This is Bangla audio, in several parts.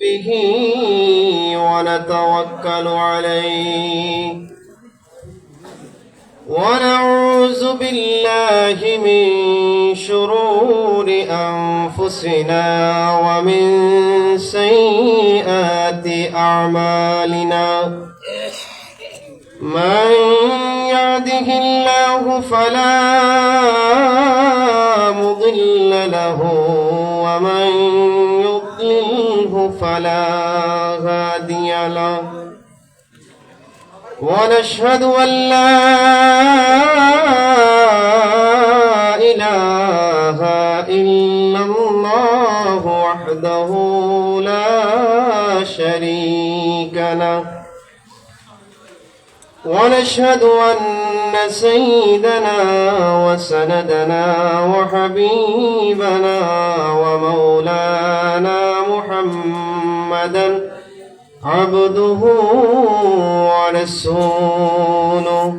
به ونتوكل عليه ونعوذ بالله من شرور أنفسنا ومن سيئات أعمالنا من يهده الله فلا مضل له ومن يضلله فلا هادي له ونشهد أن لا إله إلا الله وحده لا شريك له ونشهد أن سيدنا وسندنا وحبيبنا ومولانا محمدا عبده ورسوله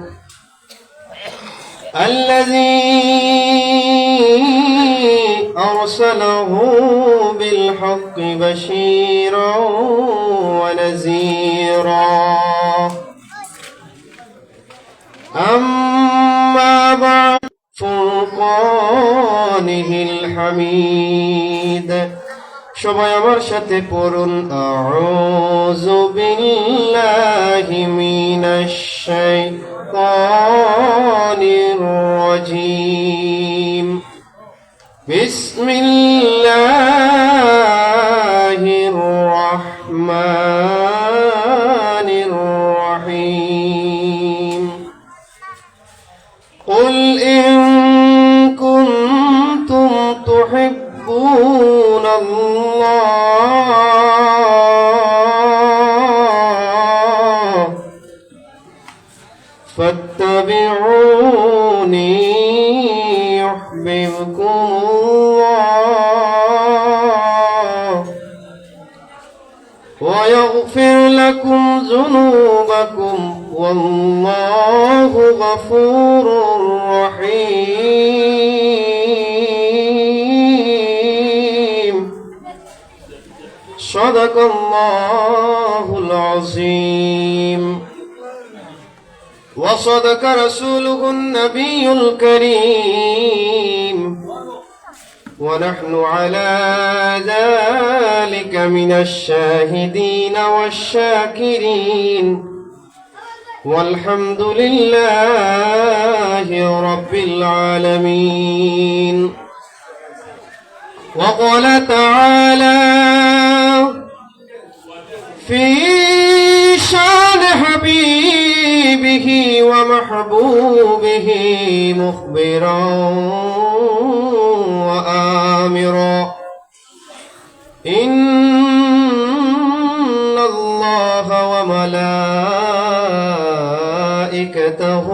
الذي أرسله بالحق بشيرا ونذيرا أما بعد فرقانه الحميد সবাই আমার সাথে পড়ুন আউযু বিল্লাহি মিনাশ শাইতানির রাজীম বিসমিল্লাহির রাহমানির রাহিম قل إن كنتم تحبون الله فاتبعوني يحببكم الله ويغفر لكم ذنوبكم والله غفور رحيم صدق الله العظيم وصدق رسوله النبي الكريم ونحن على ذلك من الشاهدين والشاكرين والحمد لله رب العالمين وقال تعالى في شان حبيبه ومحبوبه مخبرا وآمرا إن الله وملائكته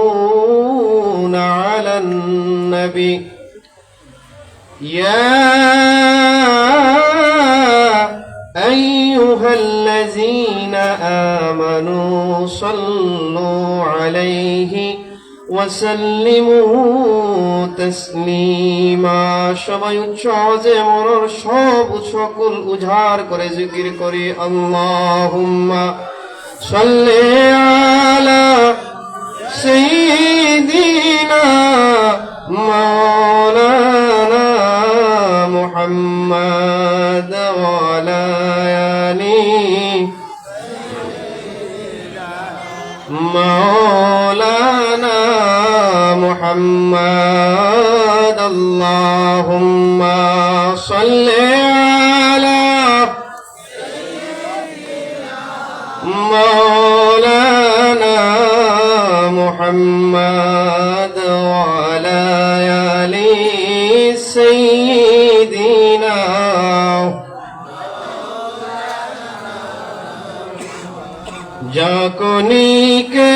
يصلون على النبي يا أيها الذين آمنوا صلوا عليه وسلموا تسليما সবাই উচ্চ আওয়াজে মনের সব সকল উজাড় করে জিকির করি আল্লাহুম্মা সাল্লি আলা সাইয়্যিদিনা মাওলানা মুহাম্মদ ওয়া আলা আলি مولانا محمد اللهم صل على مولانا محمد وعلى آل سيدنا जाकोनी के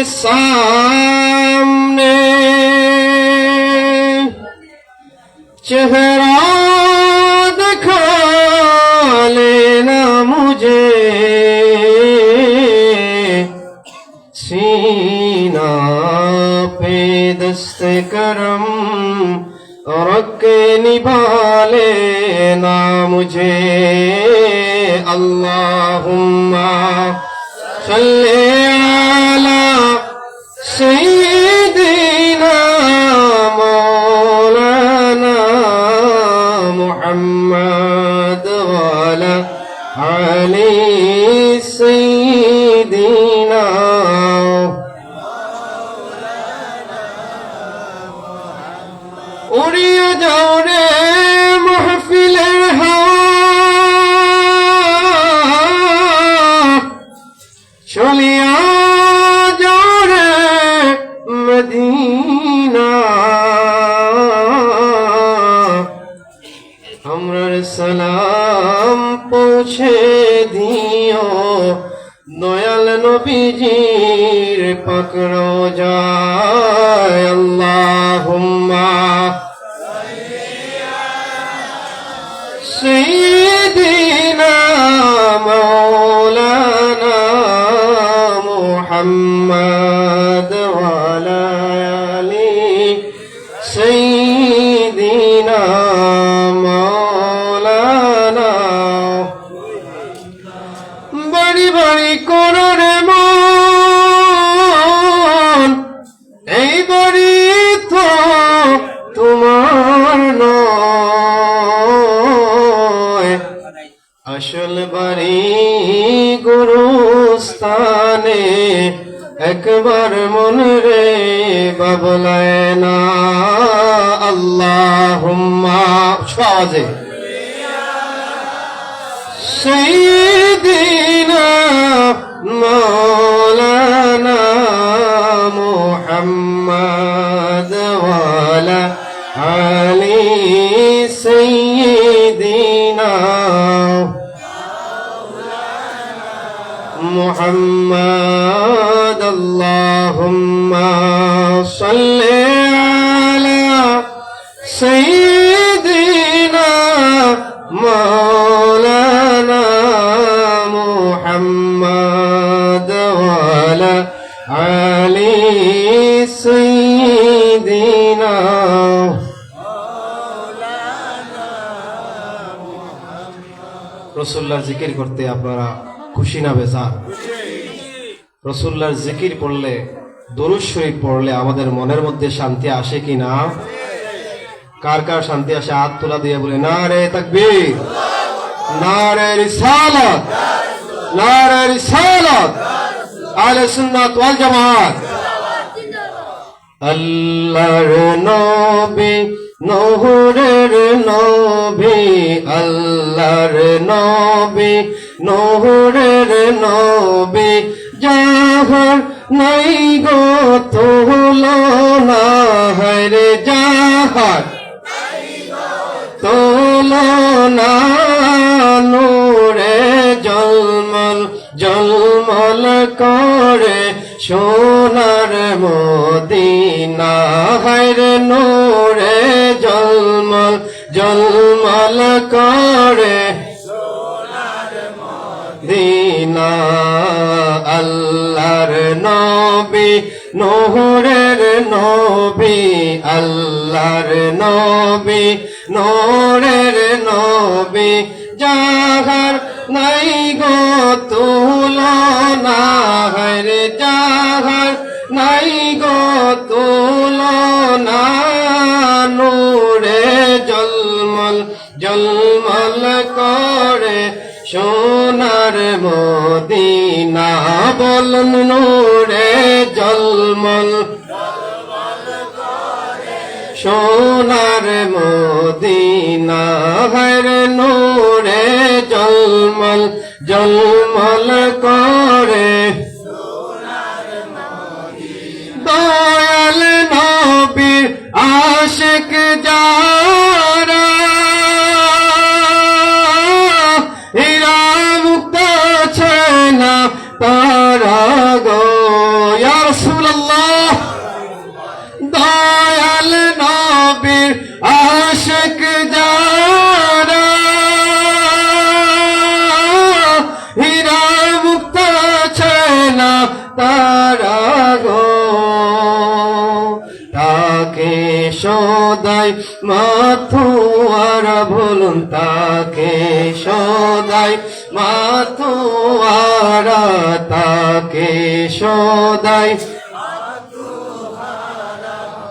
सामने चेहरा दिखा लेना मुझे सीना पे दस्ते करम रख के निभा लेना मुझे अल्लाहुम्मा सल्ली अला सय्यिदिना मौलाना मुहम्मद वाला आली सय्यिदिना उड़िया जाओ रे महफिलेर हावा चलिया जाओ रे मदीना हमर सलाम पहुँचे दियो दयाल नबीजीर पाक रोजाय अल्लाहुम्मा सय्यिदिना मौलाना मुहम्मद वाला आली सय्यिदिना मौलाना बड़ी बड़ी करो रे मन এই বাড়ি তো তোমার নয় আসল বাড়ি গুরুস্থানে একবার মনে রে বাবলায় না আল্লাহুম্মা সাজে سيدنا مولانا محمد وعلى علي سيدنا محمد اللهم صل على سيدنا مولانا محمد وعلى علي سيدنا রসুল্লাহর জিকির করতে আপনারা খুশি না বেজার? রসুল্লাহর জিকির পড়লে, দরুদ শরীফ পড়লে আমাদের মনের মধ্যে শান্তি আসে কি না? কার কার শান্তি আসে হাত তোলা দিয়ে বলে নারে তাকবীর, নারে রিসালাত, নারে রিসালাত, আহলে সুন্নাত ওয়াল জামাত। আল্লাহর নবী নহরের নবী, আল্লাহর নবী নহরের নবী, যাহার নাই গো তুলনা, হরে যাহার তুলনা, নূরে জলমল জলমল করে সোনার মদিনা, হরে নূরে জলমল জলমল করে সোনার মদিনা। আল্লাহর নবী নহরের নবী, আল্লাহর নবী নহরের নবী, যাহার নাই গো তুলনা, হরে যাহার নাই গো তুলনা, নূরে জলমল জলমল করে সোনার মদিনা। বলুন নূরে জলমল সোনার মদিনা, হরে নূরে জলমল জলমল করে দয়াল নবীর আশিক যারা, হীরা মুক্ত আছে না তারা গো ইয়া রাসূলুল্লাহ। দয়াল নবীর আশিক যারা, হীরা মুক্ত আছে না তারা গো, তাকে সদাই মাথু আর ভুলুন তাকে সদাই মাতোয়ারা তাকে সদাই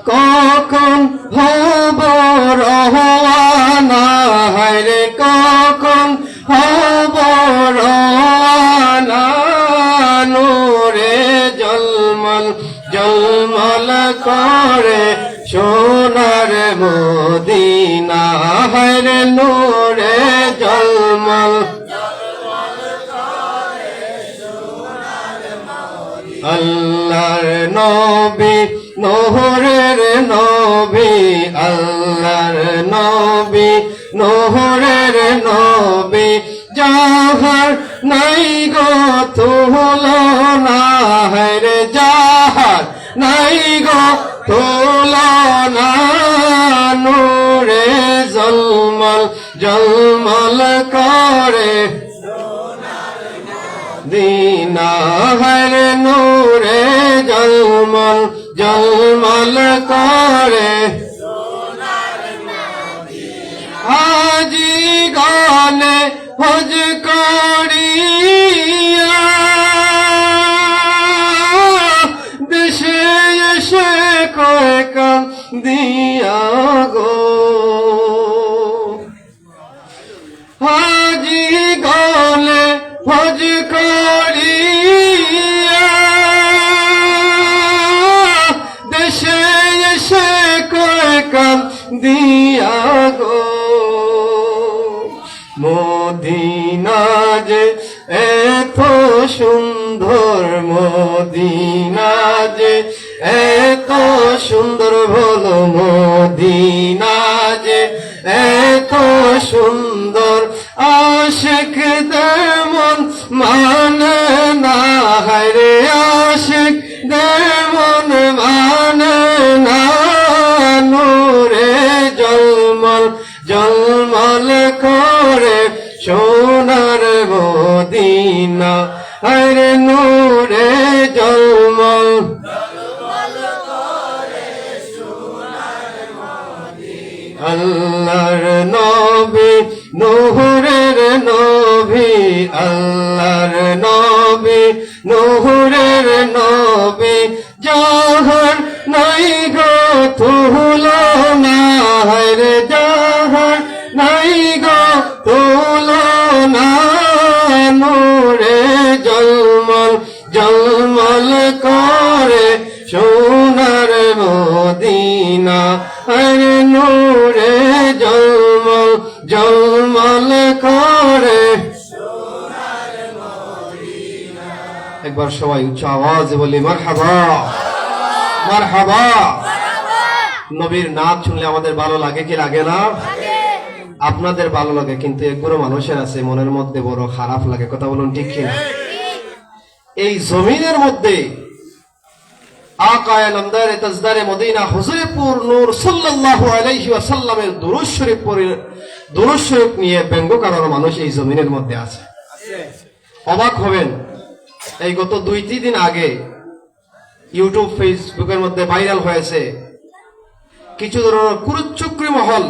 কখন হব রওয়ানা হায়রে কখন হব রওয়ানা নূরে জলমল জলমল করে সোনার মদিনা হায়রে নূরে জলমল আল্লাহর নবী নহরের নবী আল্লাহর নবী নহরের নবী যাহার নাই গো তুলনা হায়রে যাহার নাই গো তুলনা নূরে জলমল জলমল করে দিনা হায়রে নূরে জলমল জলমল করে হাজি গানে হজ করিয়া দেশে এসে কয়েকাম দিয়া গো হাজি গানে হজ করিয়া দেশে এসে কয়েকাম দিয়া গো মদিনা যে এত সুন্দর মদিনা যে এত সুন্দর বলো মদিনা যে এত সুন্দর আশিক দেমন মানে না হায়রে আশিক দেমন মানে না নূরে জলমল জলমল করে সোনার মদিনা হায়রে নূরে জলমল আল্লাহর নবী নহরের নবী আল্লাহর নবী নহরের নবী যাহার নাই গো তুলনা হায়রে যাহার নাই গো তুলনা নূরে জলমল জলমল করে সোনার মদিনা হায়রে নূরে জলমল জলমল করে একবার সবাই উচ্চ আওয়াজে বলি মারহাবা মারহাবা নবীর নাচ শুনলে আমাদের ভালো লাগে কি লাগে না আপনাদের ভালো লাগে কিন্তু একগুলো মানুষের আছে মনের মধ্যে বড় খারাপ লাগে কথা বলুন ঠিক কিনা এই জমিনের মধ্যে আকায়ে নামদারে তাজদারে মদিনা হুজুরপুর নূর সাল্লাল্লাহু আলাইহি ওয়াসাল্লামের দুরূদ শরীফ নিয়ে ব্যঙ্গ করার মানুষ এই জমিনের মধ্যে আছে অবাক হবেন এই গত 2-3 দিন আগে ইউটিউব ফেসবুকের মধ্যে ভাইরাল হয়েছে কিছু ধরনের কুরুচক্রী মহল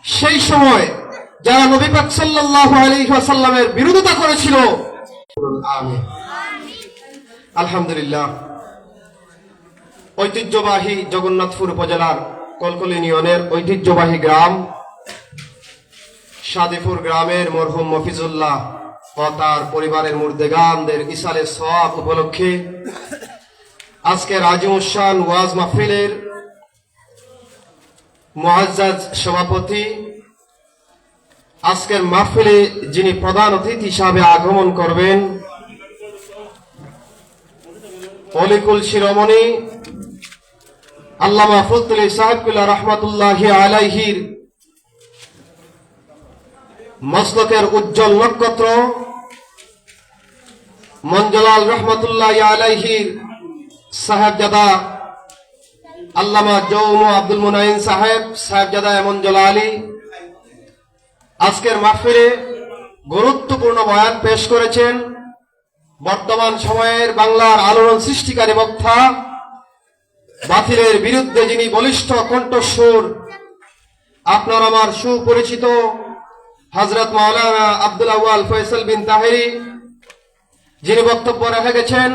সেই সময় যারা নবী পাক সাল্লাল্লাহু আলাইহি ওয়াসাল্লামের বিরোধিতা করেছিল আমিন আলহামদুলিল্লাহ ঐতিহ্যবাহী জগন্নাথপুর উপজেলার কলকলি ইউনিয়নের ঐতিহ্যবাহী গ্রাম সাদিপুর গ্রামের মরহুম মফিজুল্লাহ ও তার পরিবারের মুর্দেগানদের ইসালে সওয়াব উপলক্ষে আজকে আজিমুশান ওয়াজ মাহফিলের মুআজ্জাজ সভাপতি আজকের মাহফিলে যিনি প্রধান অতিথি হিসাবে আগমন করবেন অলিকুল শিরোমণি আল্লামা ফজলুল সাহেবুল্লাহ রাহমাতুল্লাহি আলাইহির মসলকের উজ্জ্বল নক্ষত্র মঞ্জলাল রহমতুল্লাহি আলাইহির সাহেবজাদা আল্লামা জৌমু আব্দুল মুনাইন সাহেবজাদা মঞ্জলা আলী আজকের মাহফিলে গুরুত্বপূর্ণ বয়ান পেশ করেছেন বর্তমান সময়ের বাংলার আলোড়ন সৃষ্টিকারী বক্তা বাতিলের বিরুদ্ধে যিনি বলিষ্ঠ কণ্ঠস্বর আপনার আমার সুপরিচিত হযরত মাওলানা আব্দুল আউয়াল ফয়সাল বিন তাহেরি, যিনি বক্তব্য রেখে গেছেন,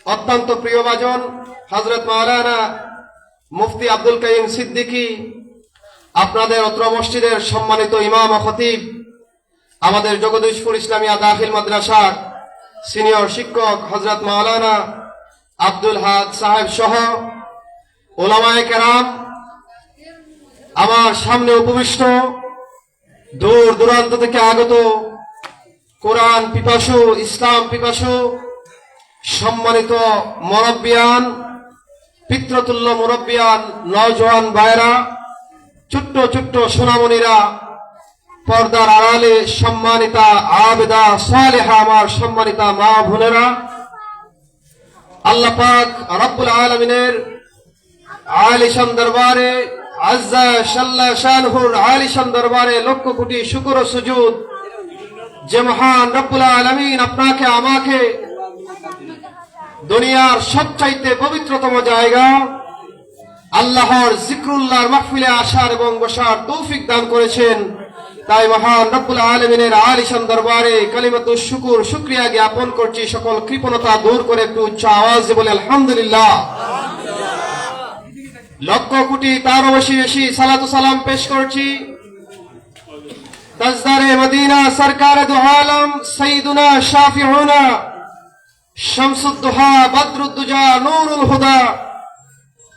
অত্যন্ত প্রিয়ভাজন হযরত মাওলানা মুফতি আব্দুল কাইম সিদ্দিকী, আপনাদের অত্র মসজিদের সম্মানিত ইমাম ও খতিব, আমাদের জগদীশপুর ইসলামিয়া দাখিল মাদ্রাসার সিনিয়র শিক্ষক হযরত মাওলানা আব্দুল হাদ সাহেব সহ ওলামায়ে কেরাম, আমার সামনে উপবিষ্ট দূর দূরান্ত থেকে আগত কোরআন পিপাসু, ইসলাম পিপাসু সম্মানিত মুরব্বিয়ান, পিতৃতুল্য মুরব্বিয়ান, নওজোয়ান ভাইরা, ছোট্ট ছোট্ট সোনামণিরা, পর্দার আড়ালে সম্মানিতা আবেদা সালেহা আমার সম্মানিতা মা বোনেরা, আল্লাহ পাক রব্বুল আলামিনের আলিশান দরবারে, আজ্জা শাল্লা শানহুর আলিশান দরবারে লক্ষ কোটি শুকর ও সুজুদ যে মহান রব্বুল আলামিন আপনাকে আমাকে দুনিয়ার সবচাইতে পবিত্রতম জায়গা আল্লাহর জিক্রুল্লাহর মাহফিলে আসার এবং বসার তৌফিক দান করেছেন। তাই মহান রব্বুল আলামিনের আলিশান দরবারে কালিমাতুশ শুকর, শুকরিয়া জ্ঞাপন করছি। সকল কৃপণতা দূর করে একটু উচ্চ আওয়াজে বলে আলহামদুলিল্লাহ। লক্ষ কোটি তারও বেশি বেশি সালাত ও সালাম পেশ করছি তাজদারে মদিনা সরকার দু আলম সাইয়্যিদুনা শাফিউনা শামসুদ্দোহা বদরুদ্দুজা নূরুল হুদা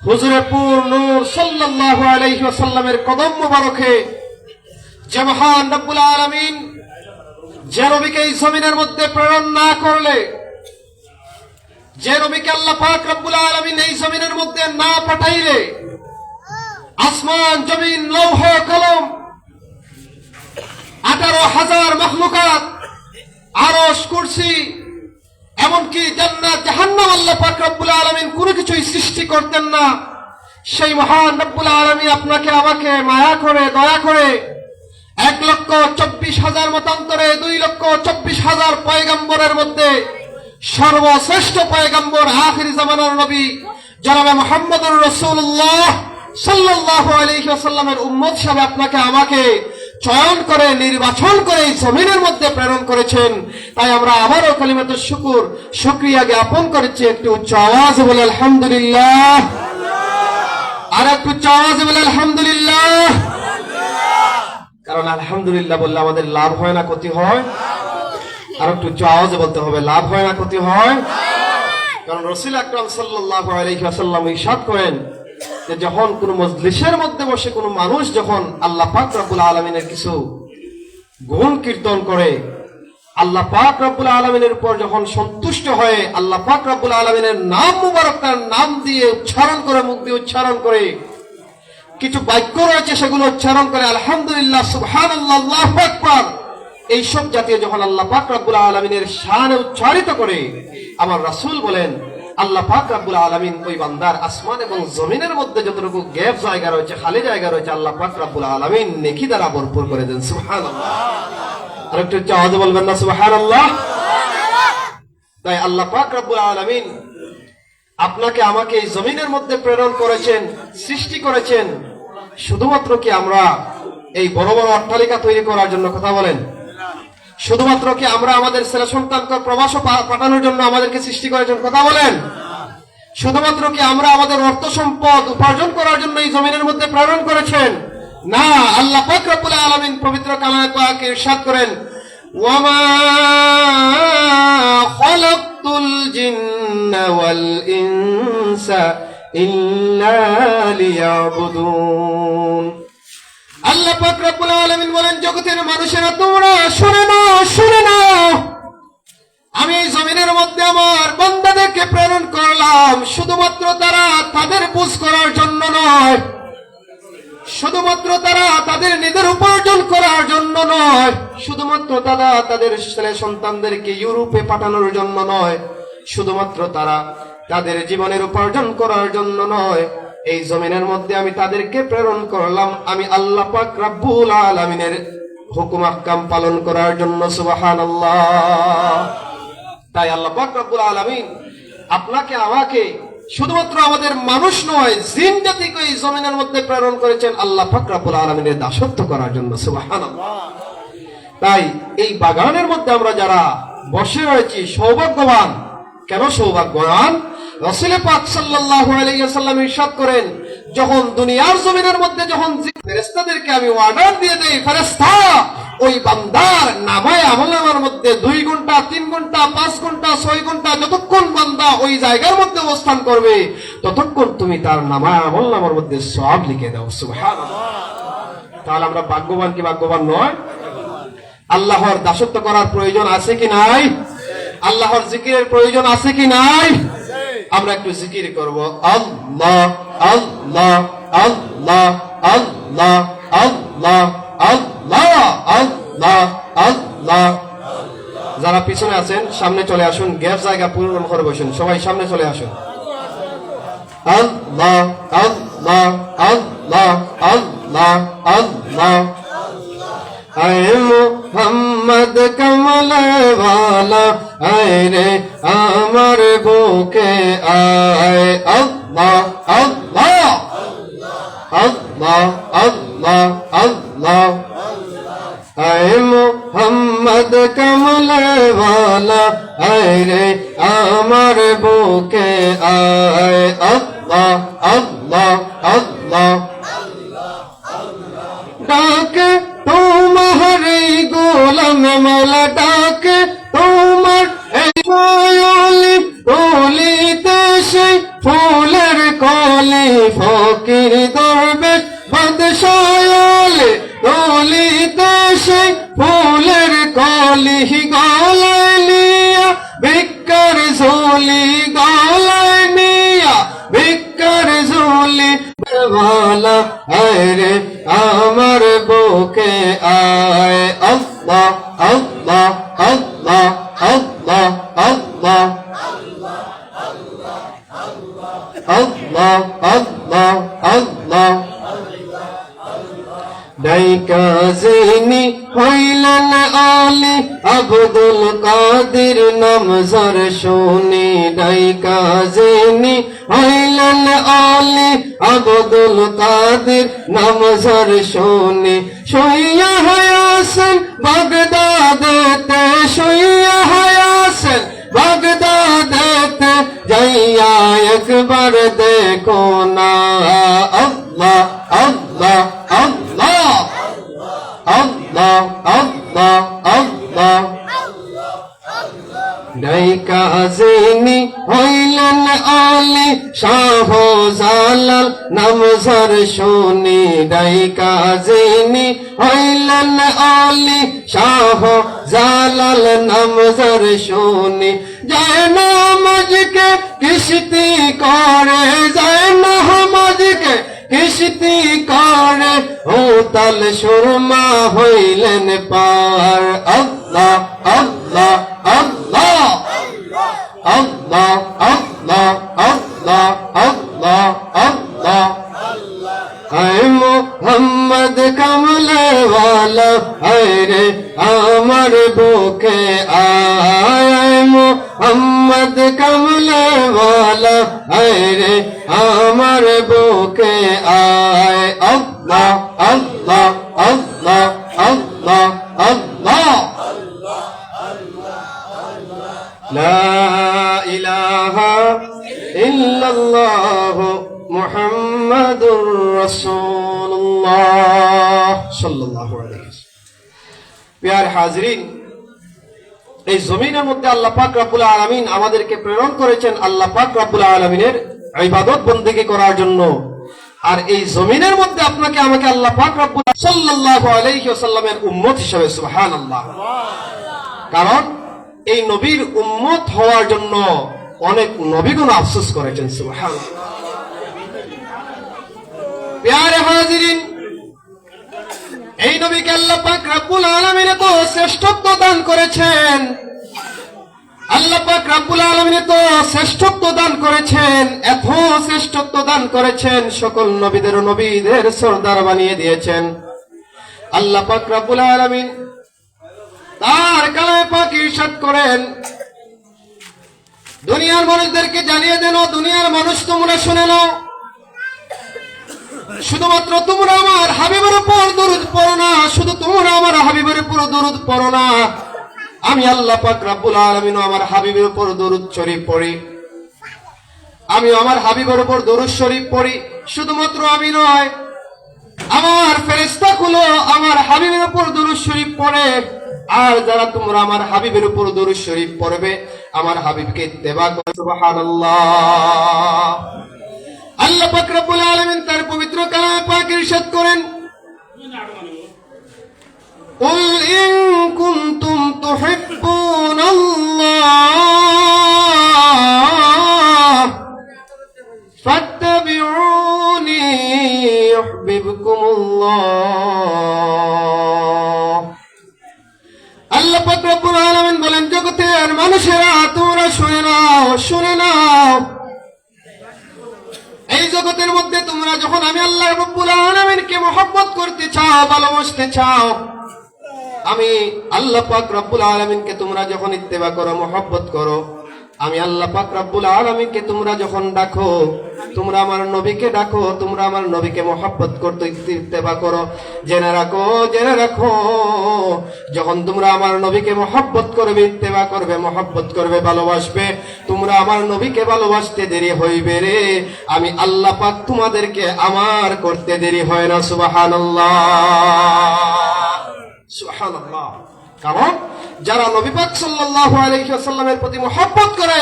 হুজুরে পুর নূর সাল্লাল্লাহু আলাইহি ওয়াসাল্লামের কদম মুবারকে, যে মহান রব্বুল আলামিন যে নবীকে এই জমিনের মধ্যে প্রেরণ না করলে, যে নবীকে আল্লাহ পাক রব্বুল আলামিন এই জমিনের মধ্যে না পাঠাইলে আসমান জমিন লৌহ কলম 18,000 মখলুকাত, আরশ, কুরসি, এমনকি জান্নাত জাহান্নাম আল্লাহ পাক রব্বুল আলামিন কোনো কিছুই সৃষ্টি করতেন না। সেই মহান রব্বুল আলামিন আপনাকে আমাকে মায়া করে দয়া করে 1,24,000 মতান্তরে 2,24,000 পয়গম্বরের মধ্যে সর্বশ্রেষ্ঠ পয়গম্বর আখিরি জামানার নবী জনাবে মুহাম্মদুর রাসূলুল্লাহ সাল্লাল্লাহু আলাইহি ওয়াসাল্লামের উম্মত হিসেবে আপনাকে আমাকে চয়ন করে নির্বাচন করে এই জমিনের মধ্যে প্রেরণ করেছেন। তাই আমরা আবারও কালিমাতুশ শুকর, শুকরিয়া জ্ঞাপন করেছি। একটু উচ্চ আওয়াজে বলে আলহামদুলিল্লাহ, আর একটু উচ্চ আওয়াজে বলে আলহামদুলিল্লাহ। কারণ আলহামদুলিল্লাহ বললে আমাদের লাভ হয় না ক্ষতি হয়? আর একটু উচ্চ আওয়াজে বলতে হবে, লাভ হয় না ক্ষতি হয়? কারণ রাসূল আকরাম সাল্লাল্লাহু আলাইহি ওয়াসাল্লাম ইরশাদ করেন যে যখন কোন মজলিসের মধ্যে বসে কোন মানুষ যখন আল্লাহ পাক রব্বুল আলামিনের কিছু গুণ কীর্তন করে, আল্লাহ পাক রব্বুল আলামিনের উপর যখন সন্তুষ্ট হয়ে আল্লাহ পাক রব্বুল আলামিনের নাম মুবারক, তার নাম দিয়ে উচ্চারণ করে, মুখ দিয়ে উচ্চারণ করে, কিছু বাক্য রয়েছে সেগুলো উচ্চারণ করে আলহামদুলিল্লাহ, সুবহানাল্লাহ, আল্লাহু আকবার, এইসব জাতীয় যখন আল্লাহ পাক রব্বুল আলামিনের শানে উচ্চারিত করে, আমার রাসূল বলেন আল্লাহ পাক রব্বুল আলামিন ওই বান্দার আসমান এবং জমিনের মধ্যে যতটুকু গ্যাপ জায়গা রয়েছে, খালি জায়গা রয়েছে, আল্লাহ পাক রব্বুল আলামিন নেকি দ্বারা ভরপুর করে দেন। সুবহানাল্লাহ। আর একটু আওয়াজে বলবেন না সুবহানাল্লাহ? তাই আল্লাহ পাক রব্বুল আলামিন আপনাকে আমাকে এই জমিনের মধ্যে প্রেরণ করেছেন, সৃষ্টি করেছেন শুধুমাত্র কি আমরা এই বড় বড় অট্টালিকা তৈরি করার জন্য? কথা বলেন। শুধুমাত্র কি আমরা আমাদের ছেলে সন্তানকে প্রবাস পাঠানোর জন্য আমাদেরকে সৃষ্টি করেছেন? কথা বলেন। শুধুমাত্র কি আমরা আমাদের অর্থ সম্পদ উপার্জন করার জন্য এই জমিনের মধ্যে প্রেরণ করেছেন? না, আল্লাহ পাক রব্বুল আলামিন পবিত্র কালামে পাকে ইরশাদ করেন, ওয়ামা খালাকতুল জিন্না ওয়াল ইনসা ইল্লা লিয়াবুদুন। আল্লাহ পাক রব্বুল আলামিন বলেন, জগতের মানুষেরা তোমরা শুনে নাও, আমি এই জমিনের মধ্যে আমার বান্দাদেরকে প্রেরণ করলাম শুধুমাত্র তারা তাদের বুঝ করার জন্য নয়, শুধুমাত্র তারা তাদের নিজের উপার্জন করার জন্য নয়, শুধুমাত্র তারা তাদের ছেলে সন্তানদেরকে ইউরোপে পাঠানোর জন্য নয়, শুধুমাত্র তারা তাদের জীবনের উপার্জন করার জন্য নয়, এই জমিনের মধ্যে আমি তাদেরকে প্রেরণ করলাম আমি আল্লাহ পাক রব্বুল আলামিনের হুকুম আহকাম পালন করার জন্য। সুবহানাল্লাহ। তাই আল্লাহ পাক রব্বুল আলামিন আপনাকে আমাকে শুধুমাত্র আমাদের মানুষ নয়, জিন জাতিকে এই জমিনের মধ্যে প্রেরণ করেছেন আল্লাহ পাক রব্বুল আলামিনের দাসত্ব করার জন্য। সুবহানাল্লাহ। তাই এই বাগানের মধ্যে আমরা যারা বসে রয়েছি সৌভাগ্যবান। কেন সৌভাগ্যবান? রাসূল পাক সাল্লাল্লাহু আলাইহি ওয়াসাল্লাম ইরশাদ করেন, যখন দুনিয়ার জমিনের মধ্যে যখন ফেরেশতাদেরকে আমি অর্ডার দিয়ে দেই, ফেরেশতা ওই বান্দার নামায়ে আমলনামার মধ্যে 2 ঘন্টা 3 ঘন্টা 5 ঘন্টা 6 ঘন্টা যতক্ষণ বান্দা ওই জায়গার মধ্যে অবস্থান করবে ততক্ষণ তুমি তার নামায়ে আমলনামার মধ্যে সওয়াব লিখে দাও। সুবহানাল্লাহ। তাহলে আমরা ভাগ্যবান কি ভাগ্যবান নয়? আল্লাহর দাসত্ব করার প্রয়োজন আছে কি নাই? আল্লাহর জিকিরের প্রয়োজন আছে কি নাই? আমরা একটু জিকির করব। আল্লাহ আল্লাহ আল্লাহ আল্লাহ আল্লাহ আল্লাহ আল্লাহ আল্লাহ। যারা পিছনে আছেন সামনে চলে আসুন, গ্যাপ জায়গা পূরণ করে বসুন, সবাই সামনে চলে আসুন। আল্লাহ আল্লাহ আল্লাহ আল্লাহ আল্লাহ। আয় মোহাম্মদ কমলে ওয়ালা আয় রে আমার বুকে আয়। আল্লাহ আল্লাহ আল্লাহ আল্লাহ আল্লাহ। আয় মোহাম্মদ কমলে ওয়ালা আয় রে আমার বুকে আয়। আল্লাহ আল্লাহ আল্লাহ। ডাকে তোমার এই গোলাম মওলা, ডাকে তোমার এই কলি কলিতে সেই ফুলের কলি ফকির দরবেশ বাদশাহলে কলিতে সেই ফুলের কলি গলায় নিয়া ভিক্ষার ঝোলি গলায় নিয়া ভিক্ষার ঝোলি ওয়ালা আয় রে আমার বুকে আয়। আল্লাহ আল্লাহ আল্লাহ আল্লাহ আল্লাহ আল্লাহ আল্লাহ আল্লাহ। ডাইকা যিনি হইলেন আলী আব্দুল কাদের নামজার শুনি। ডাইকা যিনি হইলেন আলী আব্দুল কাদের নামজার শুনি। শুইয়া হায়াসেন বাগদাদেতে, শুইয়া হায়াসেন বাগদাদেতে যাইয়া একবার দেখো না। আল্লাহ আল্লাহ আল্লাহ আল্লাহ আল্লাহ আল্লাহ। ডাইকা যিনি হইলেন আলী শাহ জালাল নামজার শুনি। ডাইকা যিনি হইলেন আলী শাহ জালাল নামজার শুনি। যায় নামাজকে কিস্তি করে, যায় নামাজকে কিস্তি করে ও তাল সুরমা হইলেন পার। আল্লাহ আল্লাহ আল্লাহ আল্লাহ আল্লাহ আল্লাহ আল্লাহ আল্লাহ। আয় মোহাম্মদ কমলে ওয়ালা আয় রে আমার বুকে আয়। মোহাম্মদ কমলে ওয়ালা আয় রে আমার বুকে আয়। আল্লাহ আল্লাহ আল্লাহ আল্লাহ আল্লাহ। লা ইলাহা ইল্লাল্লাহ মুহাম্মাদুর রাসূলুল্লাহ সাল্লাল্লাহু আলাইহি ওয়াসাল্লাম। প্রিয় হাজরিন, এই জমিনের মধ্যে আল্লাহ পাক রব্বুল আলামিন আমাদেরকে প্রেরণ করেছেন আল্লাহ পাক রব্বুল আলামিনের ইবাদত বন্দেগী করার জন্য। আর এই জমিনের মধ্যে আপনাকে আমাকে আল্লাহ পাক রব্বুল সাল্লাল্লাহু আলাইহি ওয়াসাল্লামের উম্মত হিসেবে, সুবহানাল্লাহ। কারণ এই নবীর উম্মত হওয়ার জন্য অনেক নবীগণ আফসোস করেছেন, সুবহানাল্লাহ। প্রিয় হাজরিন, এই নবীকে আল্লাহ পাক রব্বুল আলামিন এত শ্রেষ্ঠত্ব দান করেছেন। আল্লাহ পাক রব্বুল আলামিন এত শ্রেষ্ঠত্ব দান করেছেন, এত শ্রেষ্ঠত্ব দান করেছেন, সকল নবীদের সরদার বানিয়ে দিয়েছেন। আল্লাহ পাক রব্বুল আলামিন তার কালামে পাক ইরশাদ করেন, দুনিয়া দুনিয়ার মানুষদেরকে জানিয়ে দেন, ও দুনিয়ার মানুষ তোমরা শুনে নাও, শুধুমাত্র তোমরা আমার হাবিবের উপর দরুদ পড়ো না, শুধু তোমরা আমার হাবিবের উপর দরুদ পড়ো না, আমি আল্লাহ পাক রব্বুল আলামিন আমার হাবিবের উপর দরুদ শরীফ পড়ি। আমি আমার হাবিবের উপর দরুদ শরীফ পড়ি। শুধুমাত্র আমি নয়, আমার ফেরেশতাগুলো আমার হাবিবের উপর দরুদ শরীফ পড়ে। আর যারা তোমরা আমার হাবিবের উপর দরুদ শরীফ পড়বে, আমার হাবিবকে ইত্তেবা করবে। সুবহানাল্লাহ। আল্লাহ পাক রব্বুল আলামিন তার পবিত্র কালামে পাক ইরশাদ করেন, কুল ইন কুনতুম তুহিব্বুনাল্লাহ ফাত্তাবিউনি ইউহিব্বুকুমুল্লাহ। আল্লাহ পাক রব্বুল আলামিন বলেন, জগতের মানুষেরা তোমরা শুনে নাও, শুনে নাও, এই জগতের মধ্যে তোমরা যখন আমি আল্লাহ রাব্বুল আলামিনকে মহব্বত করতে চাও, ভালোবাসতে চাও, আমি আল্লাহ পাক রব্বুল আলামিনকে তোমরা যখন ইত্তেবা করো, মহব্বত করো, আমি আল্লাহ পাক রব্বুল আলামিনকে তোমরা যখন ডাকো, তোমরা আমার নবীকে ডাকো, তোমরা আমার নবীকে মহব্বত করতে ইত্তেবা করো, জেনে রাখো, জেনে রাখো, যখন তোমরা আমার নবীকে মহব্বত করবে, ইত্তেবা করবে, মহব্বত করবে, ভালোবাসবে, তোমরা আমার নবীকে ভালোবাসতে দেরি হইবে রে, আমি আল্লাহ পাক তোমাদেরকে আমার করতে দেরি হয় না। সুবহানাল্লাহ, সুবহানাল্লাহ। কারণ যারা নবী পাক সাল্লাল্লাহু আলাইহি ওয়াসাল্লামের প্রতি মহব্বত করে,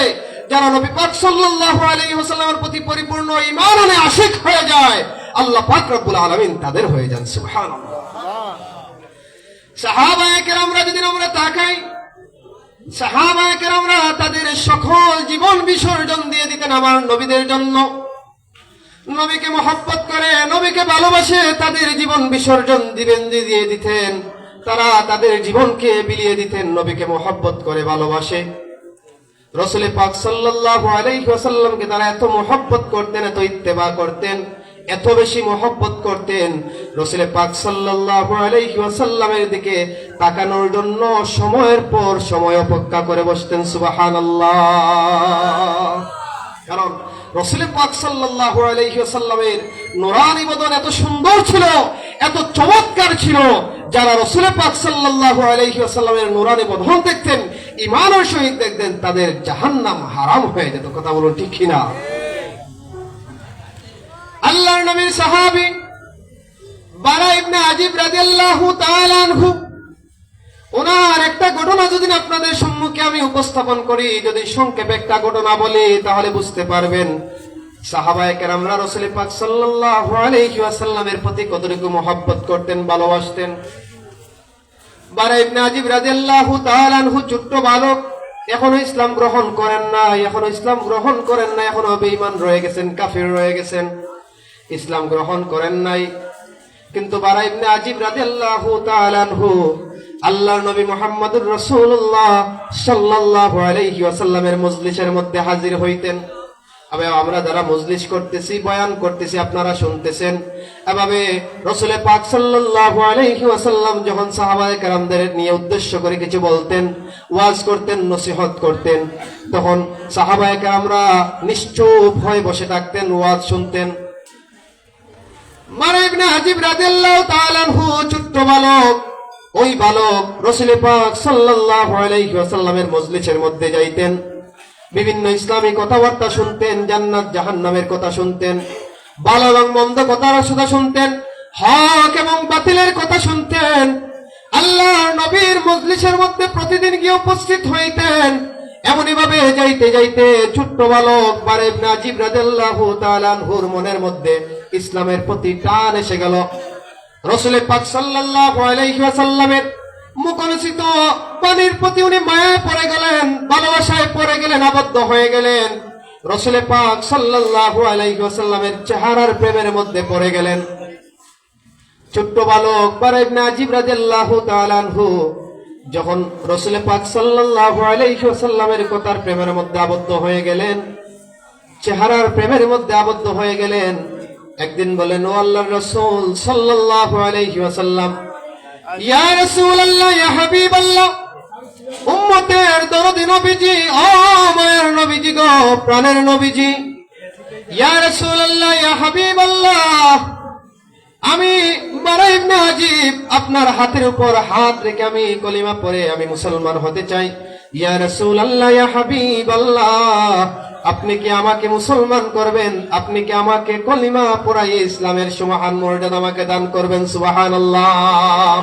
যারা নবী পাক সাল্লাল্লাহু আলাইহি ওয়াসাল্লামের প্রতি পরিপূর্ণ ঈমান আনে, আশিক হয়ে যায়, আল্লাহ পাক রব্বুল আলামিন তাদের হয়ে যান। সুবহানাল্লাহ। সাহাবায়ে কেরামরা যদি আমরা তাকাই, সাহাবায়ে কেরামরা তাদের সকল জীবন বিসর্জন দিয়ে দিতেন আমার নবীদের জন্য। নবীকে মহব্বত করে, নবীকে ভালোবাসে, তাদের জীবন বিসর্জন দিয়ে দিতেন, তারা তাদের জীবনকে বিলিয়ে দিতেন, নবীকে মহব্বত করে, ভালোবাসে। রাসূল পাক সাল্লাল্লাহু আলাইহি ওয়াসাল্লামকে তারা এত মহব্বত করতেন, এত ইত্তেবা করতেন, এত বেশি মহব্বত করতেন, রাসূল পাক সাল্লাল্লাহু আলাইহি ওয়াসাল্লামের দিকে তাকানোর জন্য সময়ের পর সময় অপেক্ষা করে বসতেন। সুবহানাল্লাহ। কারণ রাসূল পাক সাল্লাল্লাহু আলাইহি ওয়াসাল্লামের নূরানী বদন এত সুন্দর ছিল, এত চমৎকার ছিল, যারা রাসূল পাক সাল্লাল্লাহু আলাইহি ওয়াসাল্লামের নূরানী বদন দেখতেন, ঈমানের সহিত দেখতেন, তাদের জাহান্নাম হারাম হয়ে যেত। কথা বলুন ঠিক কিনা? আল্লাহর নবীর সাহাবী বারা ইবনে আজিব রাদিয়াল্লাহু তাআলা আনহু, ওনার একটা ঘটনা যদি আপনাদের সম্মুখে আমি উপস্থাপন করি, যদি সংক্ষেপে একটা ঘটনা বলি, তাহলে বুঝতে পারবেন সাহাবায়ে কেরামরা রাসূল পাক সাল্লাল্লাহু আলাইহি ওয়াসাল্লামের প্রতি কতটুকু মহব্বত করতেন, ভালোবাসতেন। বারা ইবনে আজিব রাদিয়াল্লাহু তাআলা আনহু ছোট্ট বালক, এখনো ইসলাম গ্রহণ করেন না, এখনো ইসলাম গ্রহণ করেন না, এখনো বেঈমান রয়ে গেছেন, কাফির রয়ে গেছেন, ইসলাম গ্রহণ করেন নাই। কিন্তু বারা ইবনে আজিব রাদিয়াল্লাহু তাআলা আনহু আল্লাহর নবী মুহাম্মদুর রাসূলুল্লাহ সাল্লাল্লাহু আলাইহি ওয়াসাল্লামের মজলিসের মধ্যে হাজির হইতেন। আমরা যারা মজলিস করতেছি, বয়ান করতেছি, আপনারা শুনতেছেন, এভাবে রাসূল পাক সাল্লাল্লাহু আলাইহি ওয়াসাল্লাম যখন সাহাবায়ে কেরামদের নিয়ে উদ্দেশ্য করে কিছু বলতেন, ওয়াজ করতেন, নসিহত করতেন, তখন সাহাবায়ে কেরামরা নিশ্চুপ হয়ে বসে থাকতেন, ওয়াজ শুনতেন। বারা ইবনে আজিব রাদিয়াল্লাহু তাআলা আনহু ছোট্ট বালক, ওই বালক রাসূল পাক সাল্লাল্লাহু আলাইহি ওয়াসাল্লামের মজলিসের মধ্যে যাইতেন, বিভিন্ন ইসলামী কথাবার্তা শুনতেন, জান্নাত জাহান্নামের কথা শুনতেন, ভালো এবং মন্দ কথার কথা শুনতেন, হক এবং বাতিলের কথা শুনতেন। আল্লাহর নবীর মজলিসের মধ্যে প্রতিদিন গিয়ে উপস্থিত হইতেন। এমনই ভাবে যাইতে যাইতে ছোট্ট বালক বারা ইবনে আজিব রাদিয়াল্লাহু তাআলা আনহুর মনের মধ্যে ইসলামের প্রতি টান এসে গেল। রাসূল পাক সাল্লাল্লাহু আলাইহি ওয়াসাল্লামের মুখনিসৃত বাণীর প্রতি উনি মায়ায় পড়ে গেলেন, ভালোবাসায় পড়ে গেলেন, আবদ্ধ হয়ে গেলেন। রাসূল পাক সাল্লাল্লাহু আলাইহি ওয়াসাল্লামের চেহারার প্রেমের মধ্যে পড়ে গেলেন। ছোট্ট বালক বারা ইবনে আজিব রাদিয়াল্লাহু তাআলা আনহু যখন রাসূল পাক সাল্লাল্লাহু আলাইহি ওয়াসাল্লামের কথার প্রেমের মধ্যে আবদ্ধ হয়ে গেলেন, চেহারার প্রেমের মধ্যে আবদ্ধ হয়ে গেলেন, একদিন বলেন, ও আল্লাহর রাসূল সাল্লাল্লাহু আলাইহি ওয়াসাল্লাম, ইয়া রাসূলুল্লাহ, ইয়া হাবিবাল্লাহ, উম্মতের দরদি নবীজি, ও মায়ের নবীজি গো, প্রাণের নবীজি, ইয়া রাসূলুল্লাহ, ইয়া হাবিবাল্লাহ, আমি বারা ইবনে আজিব আপনার হাতের উপর হাত রেখে আমি কলিমা পড়ে আমি মুসলমান হতে চাই। ইয়া রাসূলুল্লাহ, ইয়া হাবিবাল্লাহ, আপনি কি আমাকে মুসলমান করবেন? আপনি কি আমাকে কলিমা পড়াইয়ে ইসলামের সুমহান মর্যাদা আমাকে দান করবেন? সুবহানাল্লাহ।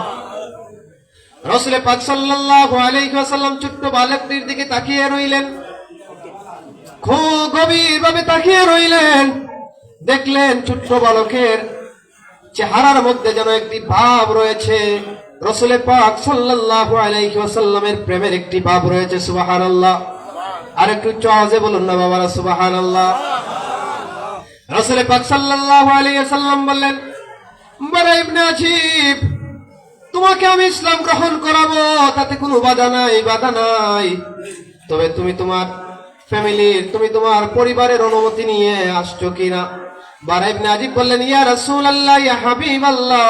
রাসূল পাক সাল্লাল্লাহু আলাইহি ওয়াসাল্লাম ছোট্ট বালকটির দিকে তাকিয়ে রইলেন, খুব গভীরভাবে তাকিয়ে রইলেন। দেখলেন ছোট্ট বালকের চেহারার মধ্যে যেন একটি ভাব রয়েছে, রাসূল পাক সাল্লাল্লাহু আলাইহি ওয়াসাল্লামের প্রেমের একটি ভাব রয়েছে। সুবহানাল্লাহ। আর একটু চওয়াজে বলুন না বাবারা, সুবহানাল্লাহ। রাসূল পাক সাল্লাল্লাহু আলাইহি ওয়াসাল্লাম বললেন, বারা ইবনে আজিব, তোমাকে আমি ইসলাম গ্রহণ করাবো, তাতে কোনো বাধা নাই, বাধা নাই। তবে তুমি তোমার ফ্যামিলির, তুমি তোমার পরিবারের অনুমতি নিয়ে আসছো কিনা? বারা ইবনে আজিব বললেন, ইয়া রাসূলুল্লাহ, ইয়া হাবিবাল্লাহ,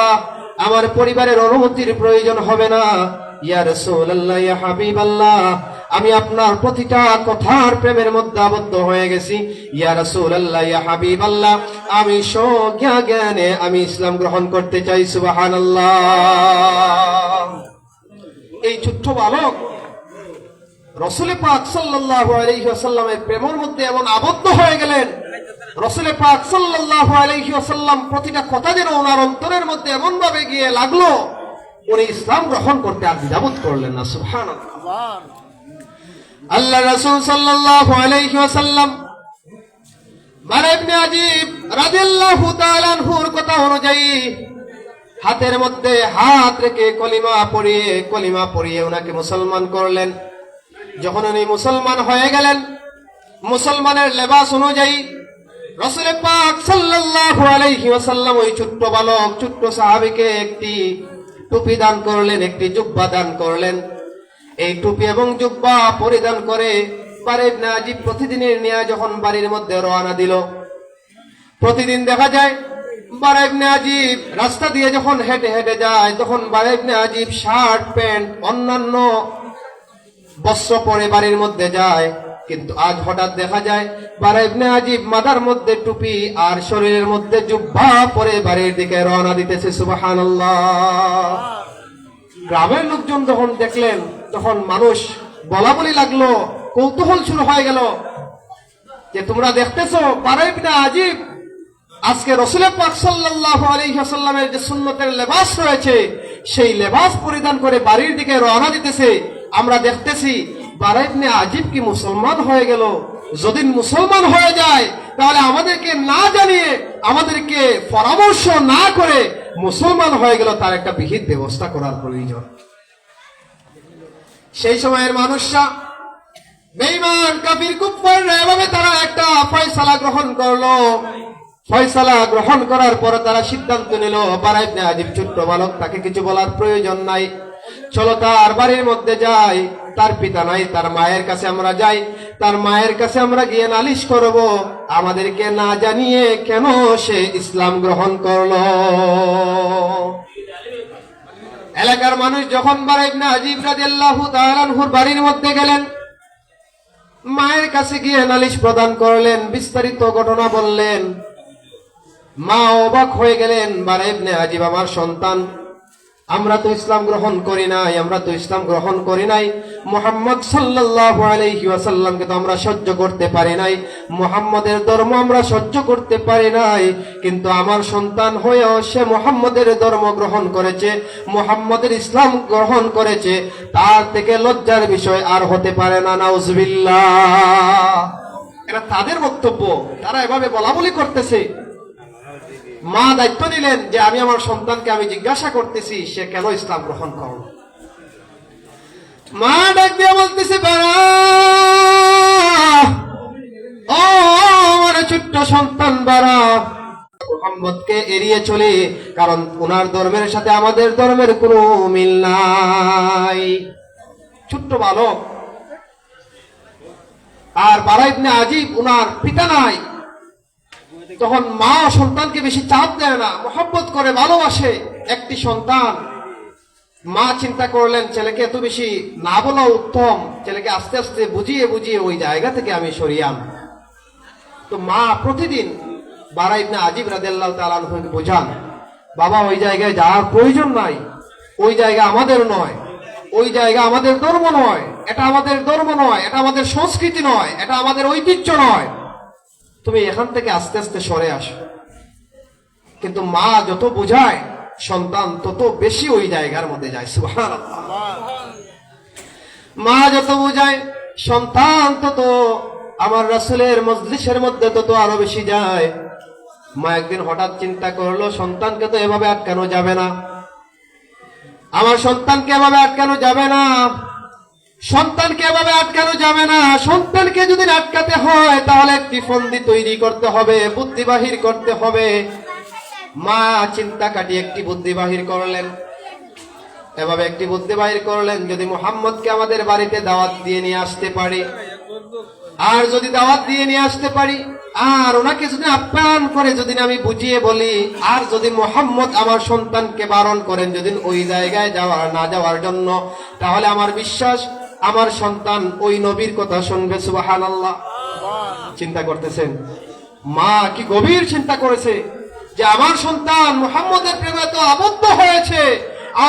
আমার পরিবারের অনুমতির প্রয়োজন হবে না। ইয়া রাসূলুল্লাহ, ইয়া হাবিবাল্লাহ, আমি আপনার প্রতিটা কথার প্রেমের মধ্যে আবদ্ধ হয়ে গেছি। ইয়া রাসূলুল্লাহ, ইয়া হাবিবাল্লাহ, আমি জ্ঞানে আমি ইসলাম গ্রহণ করতে চাই। সুবহানাল্লাহ। এই ছোট্ট বালক রাসূল পাক সাল্লাল্লাহু আলাইহি ওয়াসাল্লামের প্রেমের মধ্যে এমন আবদ্ধ হয়ে গেলেন, রাসূল পাক সাল্লাল্লাহু আলাইহি ওয়াসাল্লাম প্রতিটা কথা যেন ওনার অন্তরের মধ্যে এমন ভাবে গিয়ে লাগলো, উনি ইসলাম গ্রহণ করতে আর দ্বিধাবোধ করলেন না। সুবহানাল্লাহ। আল্লাহ রাসূল সাল্লাল্লাহু আলাইহি ওয়াসাল্লাম বারা ইবনে আজিব রাদিয়াল্লাহু তাআলা আনহুর কথা অনুযায়ী হাতের মধ্যে হাত রেখে কলিমা পড়িয়ে ওনাকে মুসলমান করলেন। যখন উনি মুসলমান হয়ে গেলেন, মুসলমানের লেবাস অনুযায়ী রাসূল পাক সাল্লাল্লাহু আলাইহি ওয়াসাল্লাম ওই ছোট্ট বালক, ছোট্ট সাহাবীকে একটি টুপি দান করলেন, একটি জুব্বা দান করলেন। এই টুপি এবং জুব্বা পরিধান করে বারা ইবনে আজিব প্রতিদিনের নিয়ে যখন বাড়ির মধ্যে রওনা দিল, প্রতিদিন দেখা যায় বারা ইবনে আজিব রাস্তা দিয়ে যখন হেঁটে হেঁটে যায়, তখন বারা ইবনে আজিব শার্ট প্যান্ট অন্যান্য বস্ত্র পরে বাড়ির মধ্যে যায়। কিন্তু আজ হঠাৎ দেখা যায় বারা ইবনে আজিব মাথার মধ্যে টুপি আর শরীরের মধ্যে জুব্বা পরে বাড়ির দিকে রওনা দিতেছে। সুবহানাল্লাহ। গ্রামের লোকজন যখন দেখলেন, তখন মানুষ বলা বলি লাগলো, কৌতূহল শুরু হয়ে গেল যে তোমরা দেখতেছো বারা ইবনে আজিব আজকে রাসূল পাক সাল্লাল্লাহু আলাইহি ওয়াসাল্লামের যে সুন্নতের লেবাস রয়েছে, সেই লেবাস পরিধান করে বাড়ির দিকে রওনা দিতেছে। আমরা দেখতেছি বারা ইবনে আজিব কি মুসলমান হয়ে গেল। যদি মুসলমান হয়ে যায়, তাহলে আমাদেরকে না জানিয়ে, আমাদেরকে পরামর্শ না করে মুসলমান হয়ে গেল, তার একটা বিহিত ব্যবস্থা করার প্রয়োজন। সেই সময়ের মানুষরা, বেঈমান কাফির কুফাররা, এভাবে তারা একটা ফয়সালা গ্রহণ করলো। ফয়সালা গ্রহণ করার পরে তারা সিদ্ধান্ত নিল, বারা ইবনে আজিব ছোট্ট বালক, তাকে কিছু বলার প্রয়োজন নাই, চলো তার বাড়ির মধ্যে যাই। তার পিতা নাই, তার মায়ের কাছে আমরা যাই, তার মায়ের কাছে আমরা গিয়ে নালিশ করব আমাদেরকে না জানিয়ে কেন সে ইসলাম গ্রহণ করলো। এলাকার মানুষ যখন বারা ইবনে আজিব রাদিয়াল্লাহু তাআলা আনহুর বাড়ির মধ্যে গেলেন, মায়ের কাছে গিয়ে নালিশ প্রদান করলেন, বিস্তারিত ঘটনা বললেন। মা অবাক হয়ে গেলেন, বারা ইবনে আজিব আমার সন্তান, আমরা তো ইসলাম গ্রহণ করি নাই, আমরা তো ইসলাম গ্রহণ করি নাই। মুহাম্মদ সাল্লাল্লাহু আলাইহি ওয়াসাল্লামকে তো আমরা সহ্য করতে পারি নাই, মুহাম্মদের ধর্ম আমরা সহ্য করতে পারি নাই। কিন্তু আমার সন্তান হয়েও সে মুহাম্মদের ধর্ম গ্রহণ করেছে, মুহাম্মদের ইসলাম গ্রহণ করেছে, তার থেকে লজ্জার বিষয় আর হতে পারে না। নাউজুবিল্লাহ। এটা তাদের বক্তব্য, তারা এভাবে বলা বলি করতেছে। মা দায়িত্ব নিলেন যে আমি আমার সন্তানকে আমি জিজ্ঞাসা করতেছি সে কেন ইসলাম গ্রহণ করল। মা ডাক দিয়ে বলতেছে, বারা, ও আমার ছোট্ট সন্তান বারা, মুহাম্মদকে এড়িয়ে চলে, কারণ ওনার ধর্মের সাথে আমাদের ধর্মের কোনো মিল নাই। ছোট্ট বালক, আর বারা ইবনে আজিব ওনার পিতা নাই। তখন মা সন্তানকে বেশি চাপ দেয় না, মহব্বত করে, ভালোবাসে। একটি সন্তান মা চিন্তা করলেন ছেলেকে এত বেশি না বলা উত্তম, ছেলেকে আস্তে আস্তে বুঝিয়ে বুঝিয়ে ওই জায়গা থেকে আমি সরিয়ে আন। তো মা প্রতিদিন বারা ইবনে আজিব রাদিয়াল্লাহু তাআলা আনহুকে বোঝান, বাবা ওই জায়গায় যাওয়ার প্রয়োজন নাই, ওই জায়গা আমাদের নয়, ওই জায়গা আমাদের ধর্ম নয়, এটা আমাদের ধর্ম নয়, এটা আমাদের সংস্কৃতি নয়, এটা আমাদের ঐতিহ্য নয়, তুমি এখান থেকে আস্তে আস্তে সরে আসো। কিন্তু মা যত বোঝায় সন্তান তত বেশি ওই জায়গার মধ্যে যায়। সুবহানাল্লাহ। মা যত বোঝায় সন্তান তত আমার রাসূলের মজলিসের মধ্যে তত আরো বেশি যায়। মা একদিন হঠাৎ চিন্তা করলো, সন্তানকে তো এভাবে আটকানো যাবে না, আমার সন্তানকে এভাবে আটকানো যাবে না, সন্তানকে এভাবে আটকানো যাবে না। সন্তানকে যদি আটকাতে হয় তাহলে একটি ফন্দি তৈরি করতে হবে, বুদ্ধি বাহির করতে হবে। মা চিন্তা কাটিয়ে একটি বুদ্ধি বাহির করলেন। এভাবে একটি বুদ্ধি বাহির করলেন, যদি মুহাম্মদকে আমাদের বাড়িতে দাওয়াত দিয়ে নিয়ে আসতে পারি, আর যদি দাওয়াত দিয়ে নিয়ে আসতে পারি, আর ওনাকে যদি আপ্যায়ন করে যদি আমি বুঝিয়ে বলি, আর যদি মুহাম্মদ আমার সন্তানকে বারণ করেন যদি ওই জায়গায় যাওয়ার না যাওয়ার জন্য, তাহলে আমার বিশ্বাস আমার সন্তান ওই নবীর কথা শুনবে। সুবহানাল্লাহ। চিন্তা করতেছেন মা কি গভীর চিন্তা করেছে যে আমার সন্তান মুহাম্মদের প্রেমে তো আবদ্ধ হয়েছে,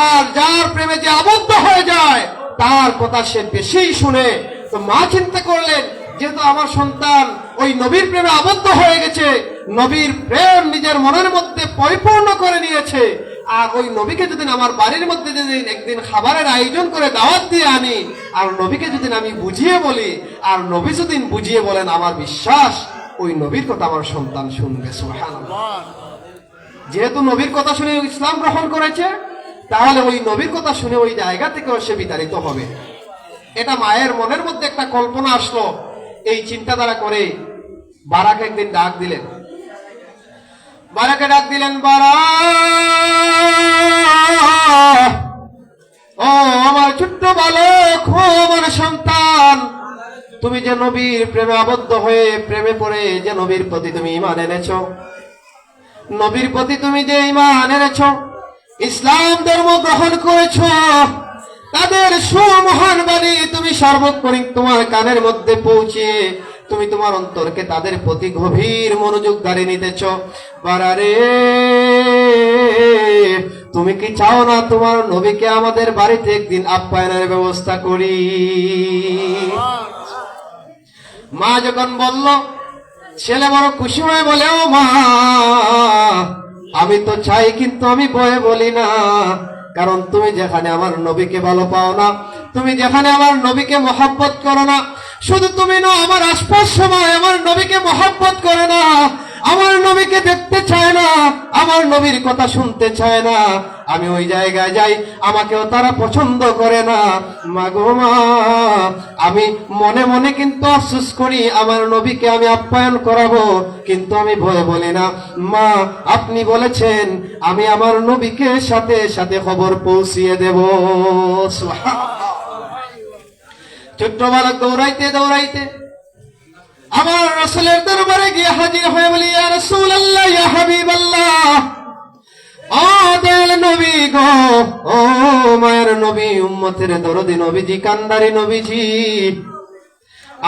আর যার প্রেমে যে আবদ্ধ হয়ে যায় তার কথা সে বেশি শুনে। তো মা চিন্তা করলেন, যেহেতু আমার সন্তান ওই নবীর প্রেমে আবদ্ধ হয়ে গেছে, নবীর প্রেম নিজের মনের মধ্যে পরিপূর্ণ করে নিয়েছে, আর ওই নবীকে যদি আমার বাড়ির মধ্যে যদি একদিন খাবারের আয়োজন করে দাওয়াত দিয়ে আনি, আর নবীকে যদি আমি বুঝিয়ে বলি, আর নবী যদি বুঝিয়ে বলেন, আমার বিশ্বাস ওই নবীর কথা আমার সন্তান শুনবে। সুবহানাল্লাহ। যেহেতু নবীর কথা শুনে ইসলাম গ্রহণ করেছে, তাহলে ওই নবীর কথা শুনে ওই জায়গা থেকেও সে বিতাড়িত হবে। এটা মায়ের মনের মধ্যে একটা কল্পনা আসলো। এই চিন্তাধারা করে বারাকে একদিন ডাক দিলেন। বারাকে ডাক দিলেন, বারা, ও আমার ছোট্ট বালক, ও আমার সন্তান, তুমি যে নবীর প্রেমে আবদ্ধ হয়ে প্রেমে পড়ে যে নবীর প্রতি তুমি ঈমান এনেছো, নবীর প্রতি তুমি যে ঈমান এনেছো, ইসলাম ধর্ম গ্রহণ করেছো, তাদের সুমহান বাণী তুমি সার্বক্ষণিক তোমার কানের মধ্যে পৌঁছে তুমি তোমার অন্তরকে তাদের প্রতি গভীর মনোযোগ দাঁড়িয়ে নিতেছ। বারারে, তুমি কি চাও না তোমার নবীকে আমাদের বাড়িতে একদিন আপ্যায়নের ব্যবস্থা করি? মা যখন বলল, ছেলে বড় খুশি হয়ে বলে, ও মা, আমি তো চাই, কিন্তু আমি ভয়ে বলি না, কারণ তুমি যেখানে আমার নবীকে ভালো পাও না, তুমি যেখানে আমার নবীকে মহব্বত করো না, শুধু তুমি না, আমার আশপাশ সময় আমার নবীকে মহব্বত করে না, আমার নবীকে দেখতে চায় না, আমার নবীর কথা শুনতে চায় না, আমি ওই জায়গায় যাই, আমাকেও তারা পছন্দ করে না। মা গো মা, আমি মনে মনে কিন্তু আফসোস করি, আমার নবীকে আমি আপ্যায়ন করাবো, কিন্তু আমি ভয়ে বলি না। মা, আপনি বলেছেন আমি আমার নবীকে সাথে সাথে খবর পৌঁছিয়ে দেব। ছোট্ট বালক দৌড়াইতে দৌড়াইতে আমার রাসূলের দরবারে গিয়ে হাজির হয়ে বলি, ইয়া রাসূলুল্লাহ, ইয়া হাবিবাল্লাহ, ও দয়াল নবী গো, ও মায়ের নবী, উম্মতের দরদি নবীজি, কান্দারি নবীজি,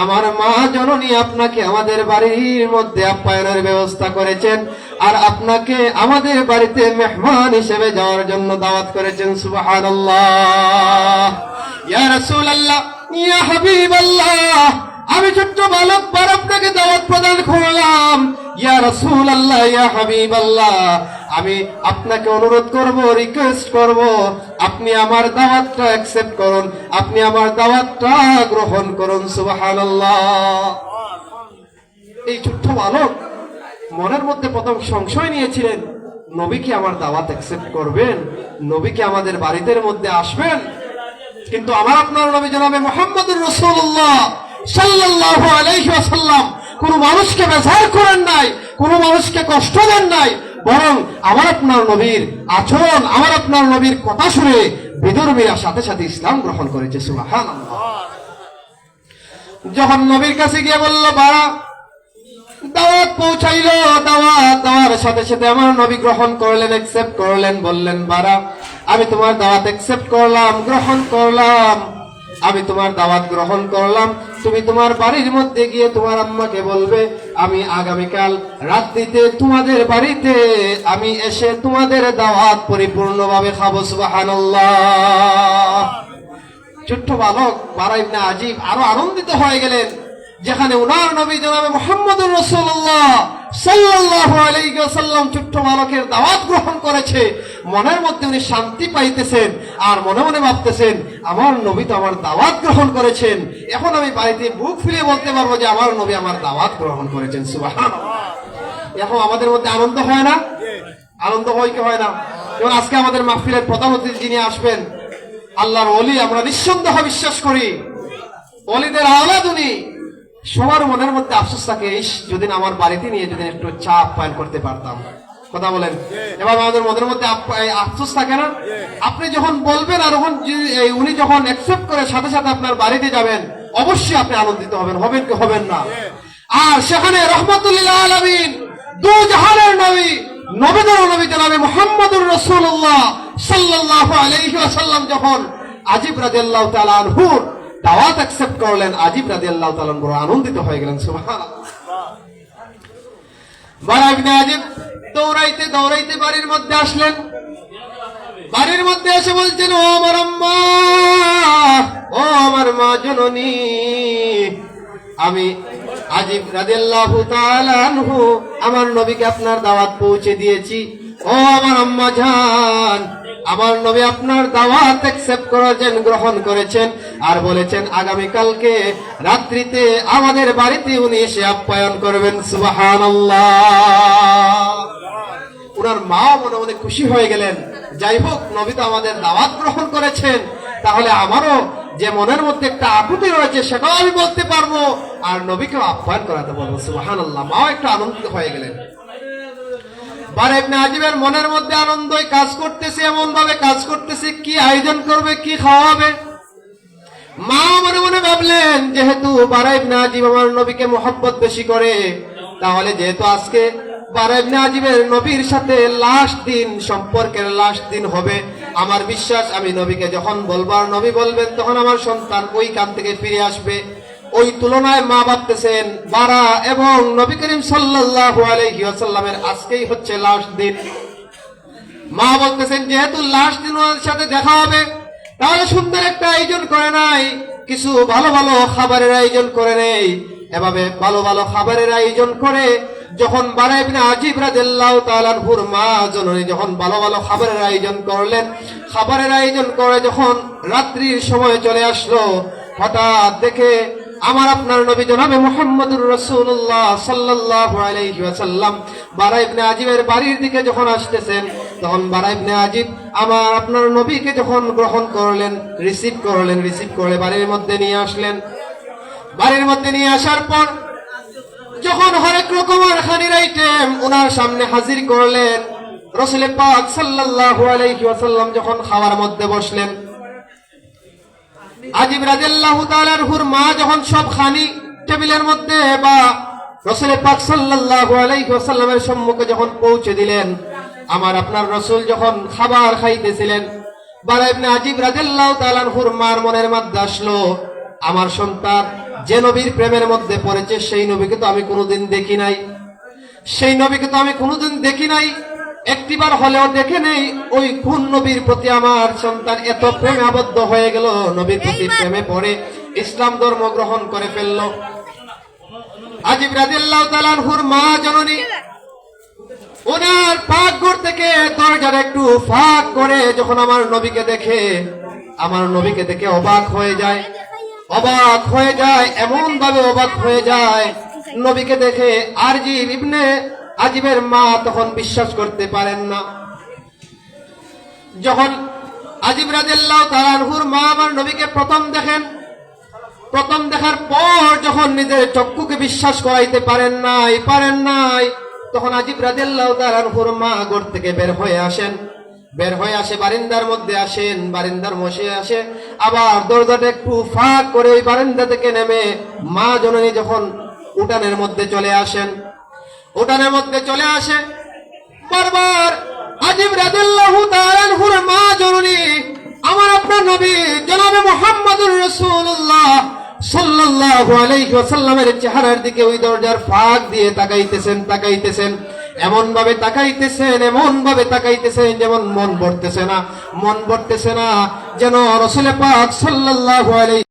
আমার মা জননী আপনাকে আমাদের বাড়ির মধ্যে আপ্যায়নের ব্যবস্থা করেছেন, আর আপনাকে আমাদের বাড়িতে মেহমান হিসেবে যাওয়ার জন্য দাওয়াত করেছেন। সুবহানাল্লাহ। ইয়া রাসূলুল্লাহ, ইয়া হাবিবাল্লাহ, আমি ছোট্ট বালক বার আপনাকে দাওয়াত প্রদান করলাম। ইয়া রাসূলুল্লাহ, ইয়া হাবিবাল্লাহ, আমি আপনাকে অনুরোধ করব, রিকোয়েস্ট করব, আপনি আমার দাওয়াতটা অ্যাকসেপ্ট করুন, আপনি আমার দাওয়াতটা গ্রহণ করুন। সুবহানাল্লাহ। এই ছোট্ট বালক মনের মধ্যে প্রথম সংশয় নিয়েছিলেন, নবী কি আমার দাওয়াত অ্যাকসেপ্ট করবেন? নবী কি আমাদের বাড়ির মধ্যে আসবেন? কিন্তু আমার আপনার নবী জনাবে মুহাম্মদুর রাসূলুল্লাহ সাল্লাল্লাহু আলাইহি ওয়াসাল্লাম কোন মানুষকে বেজার করেন নাই, কোন মানুষকে কষ্ট দেন নাই, বরং আমার আপনার নবীর আচরণ, আমার আপনার নবীর কথা শুনে বিধর্মীরা সাথে সাথে ইসলাম গ্রহণ করেছে। সুবহানাল্লাহ। যখন নবীর কাছে গিয়ে বলল, বাড়া, দাওয়াত পৌঁছাইল, দাওয়াত দেওয়ার সাথে সাথে আমার নবী গ্রহণ করলেন, অ্যাকসেপ্ট করলেন, বললেন, বাড়া, আমি তোমার দাওয়াত অ্যাকসেপ্ট করলাম, গ্রহণ করলাম। আমি তোমার দাওয়াত গ্রহণ করলাম। তুমি তোমার বাড়ির মধ্যে গিয়ে তোমার আম্মাকে বলবে আমি আগামীকাল রাত্রিতে তোমাদের বাড়িতে আমি এসে তোমাদের দাওয়াত পরিপূর্ণভাবে খাবো। সুবহানাল্লাহ। ছোট্ট বালক বারা ইবনে আজিব আরো আনন্দিত হয়ে গেলেন, যেখানে উনার নবী জনাবে মুহাম্মদুর রাসূলুল্লাহ সাল্লাল্লাহু আলাইহি ওয়াসাল্লাম ছোট্ট বালকের দাওয়াত গ্রহণ করেছে। মনের মধ্যে উনি শান্তি পাইতেছেন আর মনে মনে ভাবতেছেন আমার নবী তো আমার দাওয়াত গ্রহণ করেছেন, এখন আমি বাড়িতে বুক ফুলিয়ে বলতে পারবো যে আমার নবী আমার দাওয়াত গ্রহণ করেছেন। সুবহানাল্লাহ। এখন আমাদের মধ্যে আনন্দ হয় না? আনন্দ হয় কি হয় না? যেমন আজকে আমাদের মাহফিলের প্রধান অতিথি যিনি আসবেন আল্লাহর ওলি, আমরা নিঃসন্দেহ বিশ্বাস করি ওলিদের আওলাদ উনি। সবার মনের মধ্যে আফসোস থাকে, ইস যদি আমার বাড়িতে নিয়ে যদি একটু চা আপ্যায়ন করতে পারতাম। কথা বলেন। এবার আমাদের মনের মধ্যে আফসোস থাকে না? আপনি যখন বলবেন আর উনি যখন অ্যাকসেপ্ট করে সাথে সাথে আপনার বাড়িতে যাবেন, অবশ্যই আপনি আনন্দিত হবেন, হবেন কি হবেন না? আর সেখানে রাহমাতুল লিল আলামিন দু জাহানের নবী নবীদের নবী জনাবে মুহাম্মদুর রাসূলুল্লাহ সাল্লাল্লাহু আলাইহি ওয়াসাল্লাম যখন আজিব রাদিয়াল্লাহু তাআলা আনহুর দাওয়াত অ্যাকসেপ্ট করলেন, আজিব রাদিয়াল্লাহু তাআলা বড় আনন্দিত হয়ে গেলেন। সুবহানাল্লাহ। বারা ইবনে আজিব দৌড়াইতে দৌড়াইতে বাড়ির মধ্যে আসলেন। বাড়ির মধ্যে এসে বলছেন ও আমার আম্মা, ও আমার মা জননী, আমি আজিব রাদিয়াল্লাহু তাআলা আনহু আমার নবীকে আপনার দাওয়াত পৌঁছে দিয়েছি। ও আমার আম্মা জান, আমার নবী আপনার দাওয়াত অ্যাকসেপ্ট করেছেন, গ্রহণ করেছেন আর বলেছেন আগামীকালকে রাত্রিতে আমাদের বাড়িতে উনি এসে আপ্যায়ন করবেন। সুবহানাল্লাহ। উনার মা মনে মনে খুশি হয়ে গেলেন, যাই হোক নবী তো আমাদের দাওয়াত গ্রহণ করেছেন, তাহলে আমারও যে মনের মধ্যে একটা আকুতি রয়েছে সেটাও আমি বলতে পারবো আর নবীকেও আহ্বান করাতে পারবো। সুবহানাল্লাহ। মা একটু আনন্দিত হয়ে গেলেন। বারা ইবনে আজিবের মনের মধ্যে আনন্দই কাজ করতেছে, এমন ভাবে কাজ করতেছে কি আয়োজন করবে, কি খাওয়াবে। মা মনে মনে ভাবলেন যেহেতু বারা ইবনে আজিব আমার নবীকে মহব্বত বেশি করে, তাহলে যেহেতু আজকে বারা ইবনে আজিবের নবীর সাথে লাস্ট দিন, সম্পর্কের লাস্ট দিন হবে, আমার বিশ্বাস আমি নবীকে যখন বলবো আর নবী বলবেন তখন আমার সন্তান ওই কান থেকে ফিরে আসবে। ওই তুলনায় মা ভাবতেছেন বারা এবং নবী করিম সাল্লাল্লাহু আলাইহি ওয়াসাল্লামের আজকেই হচ্ছে লাস্ট দিন। মা বলতেছেন যেহেতু লাস্ট দিন ওর সাথে দেখা হবে, তাহলে সুন্দর একটা আয়োজন করে নাই, কিছু ভালো ভালো খাবারের আয়োজন করে নেই। এভাবে ভালো ভালো খাবারের আয়োজন করে যখন বারা ইবনে আজিব রাদিয়াল্লাহু তাআলা আনহুর মা জননী যখন ভালো ভালো খাবারের আয়োজন করলেন, খাবারের আয়োজন করে যখন রাত্রির সময় চলে আসলো, হঠাৎ দেখে আমার আপনার নবী জনাবে মুহাম্মদুর রাসূলুল্লাহ সাল্লাল্লাহু আলাইহি ওয়াসাল্লাম বারা ইবনে আজিবের বাড়ির দিকে যখন আসতেছেন, তখন বারা ইবনে আজিব আমার আপনার নবীকে যখন গ্রহণ করলেন, রিসিভ করে বাড়ির মধ্যে নিয়ে আসলেন। বাড়ির মধ্যে নিয়ে আসার পর যখন হরেক রকমের খানির আইটেম ওনার সামনে হাজির করলেন, রাসূল পাক সাল্লাল্লাহু আলাইহি ওয়াসাল্লাম যখন খাওয়ার মধ্যে বসলেন, আজিব রাদিয়াল্লাহু তাআলা আনহুর মা যখন সব খানি টেবিলের মধ্যে বা রাসূল পাক সাল্লাল্লাহু আলাইহি ওয়াসাল্লামের সম্মুখে যখন পৌঁছে দিলেন, আমার আপনার রাসূল যখন খাবার খাইতেছিলেন, বারা ইবনে আজিব রাদিয়াল্লাহু তাআলা আনহুর মার মনের মধ্যে আসলো আমার সন্তান যে নবীর প্রেমের মধ্যে পড়েছে সেই নবীকে তো আমি কোনোদিন দেখি নাই, সেই নবীকে তো আমি কোনোদিন দেখি নাই, একটিবার হলেও দেখে নেই। ওই কোন নবীর প্রতি আমার সন্তান এত প্রেমে আবদ্ধ হয়ে গেল, নবীর প্রতি প্রেমে পড়ে ইসলাম ধর্ম গ্রহণ করে ফেললো। আজিব রাদিয়াল্লাহু তাআলা আনহুর মা জননী ওনার পাকঘর থেকে দরজার একটু ফাঁক করে যখন আমার নবীকে দেখে অবাক হয়ে যায়, এমন ভাবে অবাক হয়ে যায় নবীকে দেখে আজিব ইবনে আজিবের মা তখন বিশ্বাস করতে পারেন না। যখন আজিব রাদিয়াল্লাহু তাআলা আনহুর মা আমার নবীকে প্রথম প্রথম দেখার পর যখন নিজের চক্ষুকে বিশ্বাস করাইতে পারেন নাই, তখন আজিব রাদিয়াল্লাহু তাআলা আনহুর মা ঘর থেকে বের হয়ে আসে, বারিন্দার মধ্যে আসেন, বারিন্দার বসে আসে, আবার দরজাটা একটু ফাঁক করে ওই বারিন্দা থেকে নেমে মা জননী যখন উঠানের মধ্যে চলে আসে, বারবার আজিব রাদিয়াল্লাহু তাআলা আনহুর মা জননী আমার আপনার নবী জনাবে মুহাম্মদুর রাসূলুল্লাহ সাল্লাল্লাহু আলাইহি ওয়াসাল্লামের চেহারার দিকে ওই দরজার ফাঁক দিয়ে তাকাইতেছেন এমন ভাবে তাকাইতেছেন যেমন মন ভরতেছে না যেন রাসূল পাক সাল্লাল্লাহু আলাইহি